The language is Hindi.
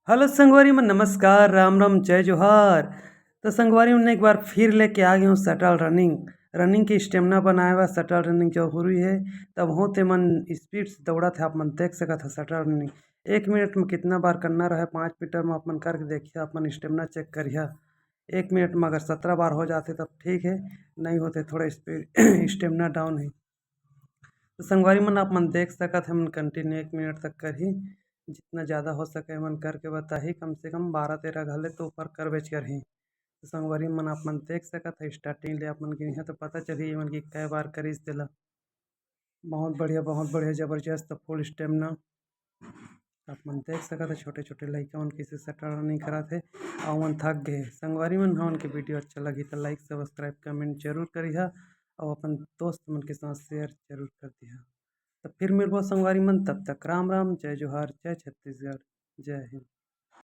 हेलो संगवारी मन, नमस्कार, राम राम, जय जोहार। तो संगवारी मन एक बार फिर लेके आ गए हूँ शटल रनिंग। रनिंग की स्टेमिना बनाए हुआ शटल रनिंग जरूरी है। तब होते मन स्पीड से दौड़ा थे, आप मन देख सका था शटल रनिंग 1 मिनट में कितना बार करना रहे। 5 मीटर में आप मन करके देखिए, आप मन स्टेमिना चेक करिए। 1 मिनट में अगर 17 बार हो जाते तब ठीक है, नहीं होते थोड़ा स्पीड स्टेमिना डाउन है। तो संगवारी मन आप मन देख सकत है, मन कंटिन्यू 1 मिनट तक कर ही जितना ज़्यादा हो सके मन करके बताही। कम से कम 12-13 घले तो ऊपर कर बेच कर ही। तो संगवारी मन आप मन देख सकत है, स्टार्टिंग ले आप मन गिनिहा तो पता चली मन की कै बार करीस देला। बहुत बढ़िया जबरदस्त फुल स्टेमिना आप मन देख सकत है। छोटे छोटे लइका मन किसे शटल रनिंग करत है और मन थक गए। संगवारी मन हमन के वीडियो अच्छा लगी तो लाइक सब्सक्राइब कमेंट जरूर करिहा और अपन दोस्त मन के साथ शेयर जरूर कर दिहा। तो फिर मिलबो संगवारी मन, तब तक राम राम, जय जोहार, जय छत्तीसगढ़, जय हिंद।